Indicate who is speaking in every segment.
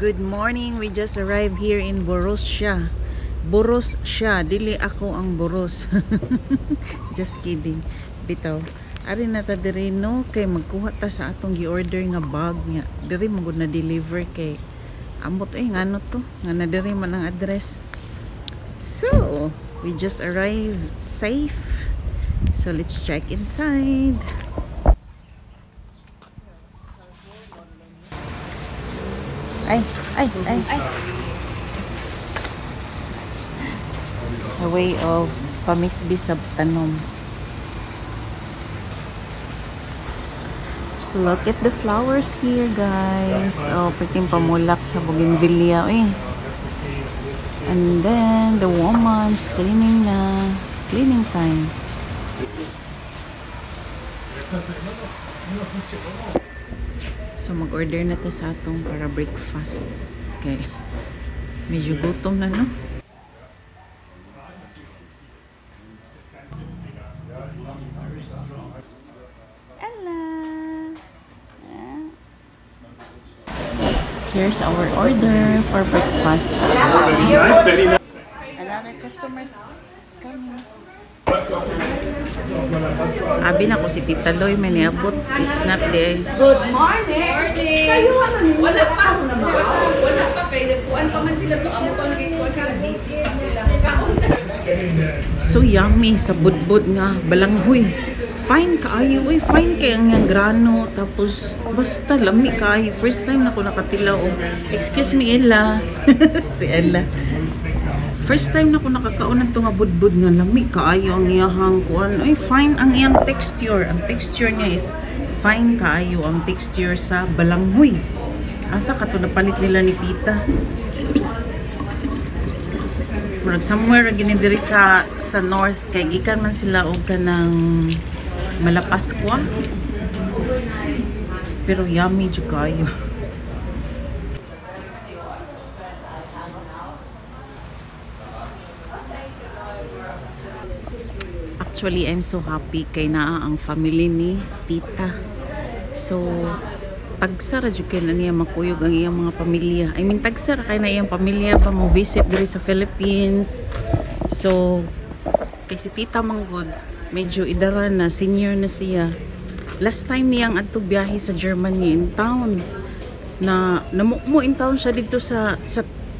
Speaker 1: Good morning. We just arrived here in Borussia. Borussia. Dili ako ang Boros. Just kidding. Bitaw. Ari na ta diri no kay magkuha ta sa atong gi-order nga bag nya. Diri mo gud na deliver kay ambot ngano to. Nga na diri man ang address. So, we just arrived safe. So let's check inside. Ay. A way of pamisbisab tanom. Look at the flowers here, guys. Oh, piking pamulak sa bougainvillea, eh. And then the woman's cleaning na. Cleaning time. So mag-order na to sa atong para breakfast. Okay. Medyo gutom na, no? Hello! Here's our order for breakfast. Another customers coming. Abi na ko si Tita Loy may niabot. It's not there.
Speaker 2: Good morning. Wala pa. Wala pa kay nagkuan pa man sila to amo pang gikuan sa visit nila.
Speaker 1: So yummy sa budbud nga balanghoy. Fine kaayo, fine kay ang grano tapos basta lami kaayo. First time na ko nakatilaw. Excuse me Ella. Si Ella. First time na ko nakakaunan to nga budbud nga lami kaayo ang iyahang kuan. Ay fine ang iyang texture. Ang texture niya is fine kaayo ang texture sa balanghoy. Asa ka to napalit nila ni Tita? Murag somewhere gini diri sa north kay gikan man sila og kanang Malapaskwa. Pero yummy jud kaayo. Actually, I'm so happy kay naa ang family ni Tita. So, tagsara jud kay na niya makuyog ang iyang mga pamilya. I mean, tagsara kay na iyang pamilya pa mo visit diri sa Philippines. So, kay si Tita Manggod, medyo idara na, senior na siya. Last time niyang adto biyahe sa Germany in town. Na namukmo in town siya dito sa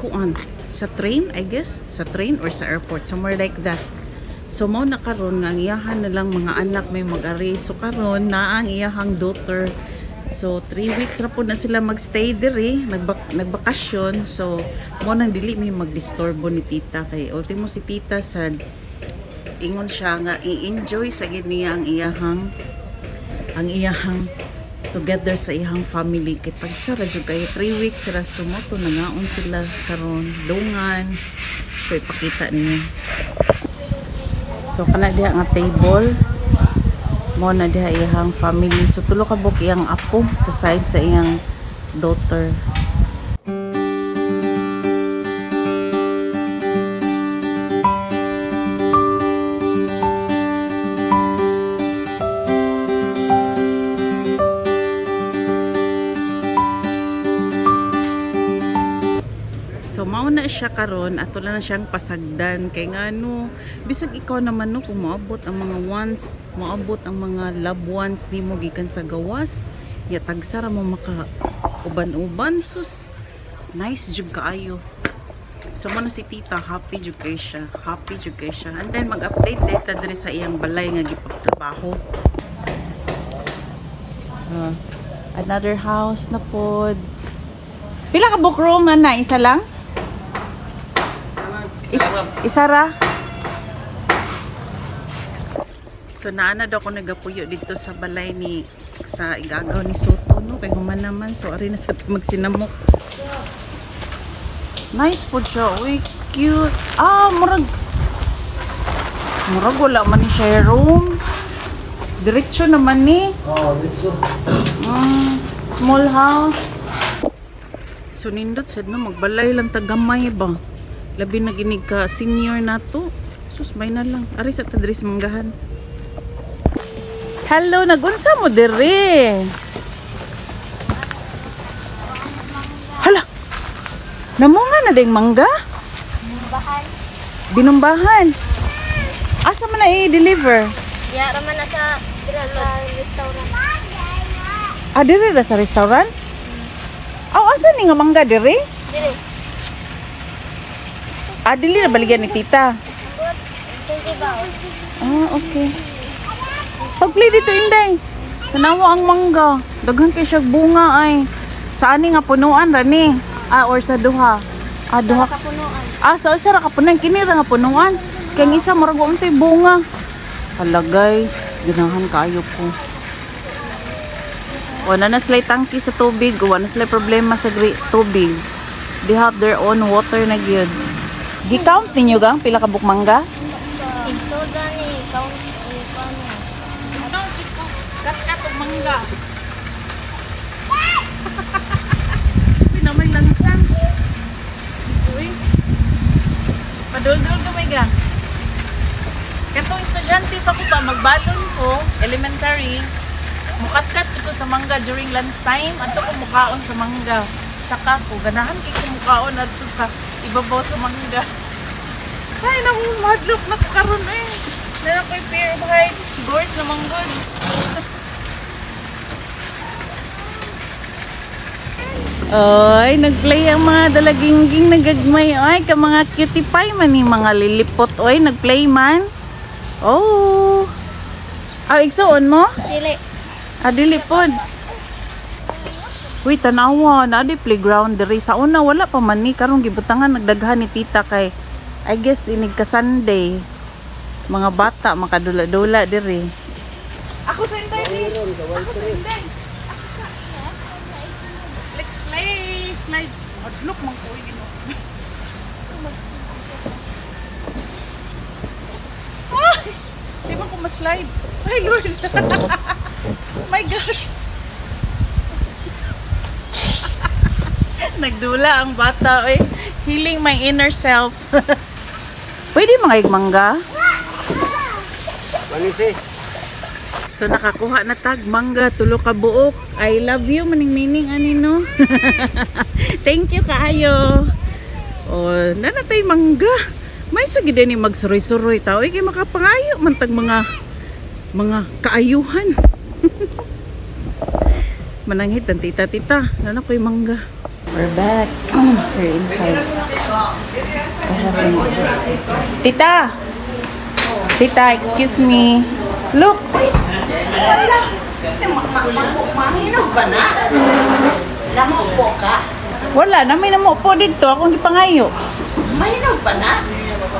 Speaker 1: kuan, sa train, I guess, sa train or sa airport, somewhere like that. So mao na karon nga ang iyahan na lang mga anak may mag-ari. So karon na ang iyahang daughter. So 3 weeks ra po na sila magstay diri, nagbakasyon. So mo nang dili mi magdisturbo ni Tita kay ultimo si Tita sad ingon siya nga i-enjoy sa gid niya ang iyahang together sa iyahang family kay pagsara jud kay 3 weeks ra sumoto nangaon sila karon dungan. So ipakita niya. So kana diha nga table mo na diha iyang family. So tulo ka buk iyang apo sa side sa iyang daughter. So mao na siya karon ato na siyang pasagdan kay ngano bisag ikaw naman no kung moabot ang mga ones, moabot ang mga loved ones nimo gikan sa gawas, ya tagsara mo maka uban-uban sus. Nice jud kaayo. So mo na si Tita happy jud kay siya, And then mag-update data diri sa iyang balay nga gipagtrabaho. Another house na pod. Pila ka book room na isa lang? Isara. So naana daw ko nagapuyo dito sa balay ni sa igagaw ni Soto no kay human naman so ari na sa magsinamok. Nice po siya. Uy, cute. Murag wala man ni siya room. Diretso naman ni.
Speaker 3: Diretso.
Speaker 1: Small house. So nindot sad no magbalay lang tagamay ba. Labi na ginig ka senior na to. Sus may na lang. Ari sa tadris manggahan. Hello, nagunsa mo dire. Hala. Namunga na ding mangga?
Speaker 3: Bahay.
Speaker 1: Binumbahan. Asa man na i-deliver?
Speaker 3: Ya, raman na sa restaurant.
Speaker 1: Ah, diri ra sa restaurant? Aw, asa ni nga mangga diri?
Speaker 3: Dili.
Speaker 1: Ah, dili na baligyan ni tita.
Speaker 3: Sige ba?
Speaker 1: Ah, okay. Pag-play dito, Inday. Tanawa ang mangga. Daghan kay siya bunga ay. Sa ani nga punuan ra ni? Ah, or sa duha? Ah, duha.
Speaker 3: Kapunuan.
Speaker 1: Ah, sa isa ra ka punuan. Kini ra nga punuan. Kaya ang isa murag untay bunga. Hala guys, ganahan kaayo ko. Wala na sila tangki sa tubig. Wala na sila problema sa tubig. They have their own water na gyud. Gi-count ninyo gang pila ka bukmangga?
Speaker 3: Igsoda ni count ni paano.
Speaker 1: Kat og mangga. Pinamay langsan. Uy. Padul-dul gamay ga. Katong estudyante pa ko pa magbalon ko, elementary. Mukatkat ko sa mangga during lunch time. Adto ko mukaon sa mangga. Saka ko ganahan kay ko mukaon adto sa ibabaw sa mangga. Ay, madlok na ko karon eh. Nana ko'y fear of heights. Doors na manggod. Ay, nagplay ang mga dalagingging nagagmay. Ay, ka mga cutie pie man ni mga lilipot. Ay, nagplay man. Oh. Ah, igsuon mo?
Speaker 3: Dili.
Speaker 1: Ah, dilipod. Uy, tanawa. Na di playground diri. Sa una, wala pa man ni. Karong gibutangan, nagdaghan ni tita kay I guess inig ka Sunday. Mga bata makadula-dula diri. Ako sa Inday ni. Ako sa Inday. Let's play slide. Look man ko gino. Di ba ko ma-slide? Ay Lord. My gosh. Nagdula ang bata eh. Healing my inner self. Pwede mga igmangga?
Speaker 4: Manisi.
Speaker 1: So nakakuha na tag mangga tulo ka buok. I love you maning meaning ani no. Thank you kaayo. Oh, nanatay mangga. May sagid ni magsuroy-suroy tao kay makapangayo man tag mga kaayuhan. Mananghit ang tita-tita. Nana ko'y mangga. We're back. We're inside. Tita! Tita, excuse me. Look!
Speaker 5: Mahinog ba na? Namupo ka?
Speaker 1: Wala na, may namupo dito. Akong gipangayo.
Speaker 5: Mahinog ba na?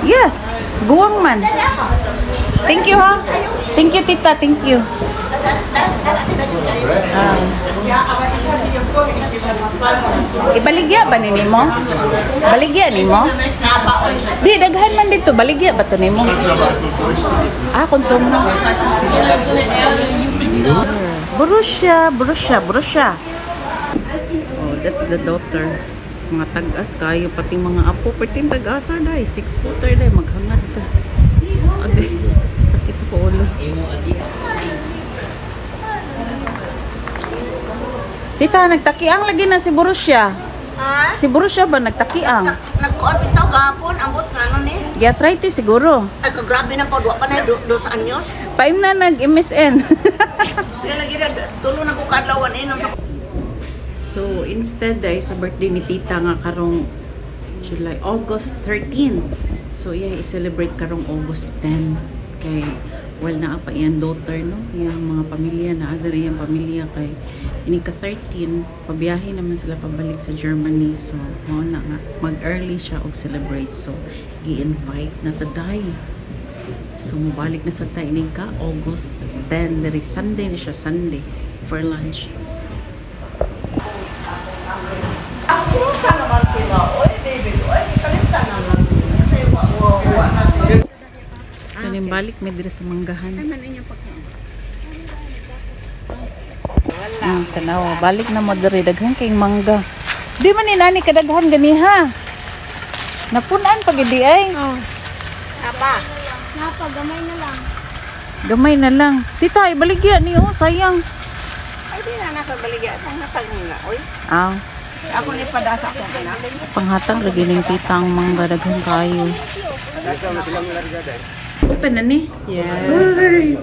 Speaker 1: Yes! Buwang man. Thank you ha. Thank you tita, thank you. Ibaligya ba ni mo? Baligya ni mo? Di, daghan man dito. Baligya ba to ni mo? Ah, konsumo. Borussia. Oh, that's the daughter. Mga tag-as kayo, pati mga apo. Pati tag-asa dahil. 6-footer dahil. Maghangad ka. Agay. Sakit ko ulo. Tita, nagtakiang lagi na si Borussia.
Speaker 5: Ha?
Speaker 1: Si Borussia ba nagtakiang?
Speaker 5: Nagkuhan bitaw gapon, ambot nga ano ni?
Speaker 1: Arthritis siguro.
Speaker 5: Ay, kagrabe na po, duwa pa na dos anyos.
Speaker 1: Paim na nag-MSN.
Speaker 5: Kaya lagi na, tulo na ko kadlawan inom.
Speaker 1: So, instead ay sa birthday ni tita nga karong August 13. So, iya i-celebrate karong August 10. Kay, well, naa pa iyang daughter, no? Iyang mga pamilya, na other iyang pamilya kay inika 13, pabiyahe naman sila pabalik sa Germany. So, mo na nga, mag-early siya og celebrate. So, gi-invite na taday. So, mabalik na sa tayo inika August 10. Dari Sunday na siya, Sunday, for lunch.
Speaker 5: Kumusta naman sila? Oy, baby, oy, kalimta naman. Kasi wa na sila.
Speaker 1: So, nimbalik may dira sa manggahan. Tanawa, balik na mo diri daghan kay mangga. Di man ni nani kadaghan ganiha. Napunan pag idi ay.
Speaker 3: Oh.
Speaker 5: Apa?
Speaker 3: Napa, gamay na lang.
Speaker 1: Gamay na lang. Tita, ibaligya ni oh, sayang.
Speaker 5: Ay, di na nakabaligya. Ang natag nila, oy.
Speaker 1: Ah.
Speaker 5: Ako ni padasa ko na.
Speaker 1: Panghatang lagi ng tita ang mga daghang kayo. Open na ni?
Speaker 5: Yes.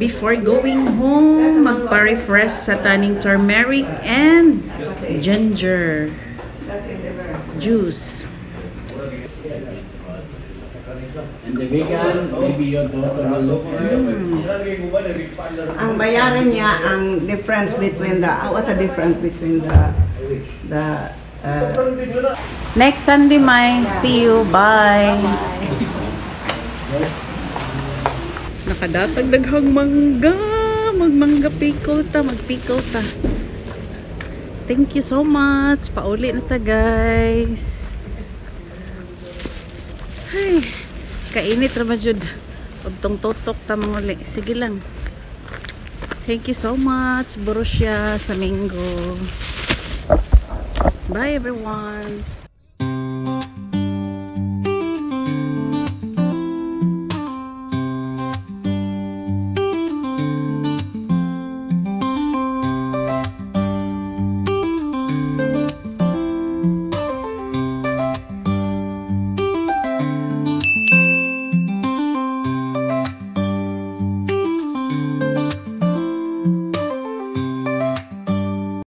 Speaker 1: Before going home, magpa-refresh sa taning turmeric and ginger juice.
Speaker 4: And the vegan, maybe your daughter will look
Speaker 5: Ang bayaran niya, ang difference between the, what's the difference between the
Speaker 1: Next Sunday, Mai. See you. Bye. Nakadatag daghang mangga. Magmangga pickle ta. Magpickle ta. Thank you so much. Pauli na ta, guys. Ay, kainit ra ba jud. Ug tong totok ta manguli. Sige lang. Thank you so much, Borussia, sa Mingo. Bye, everyone.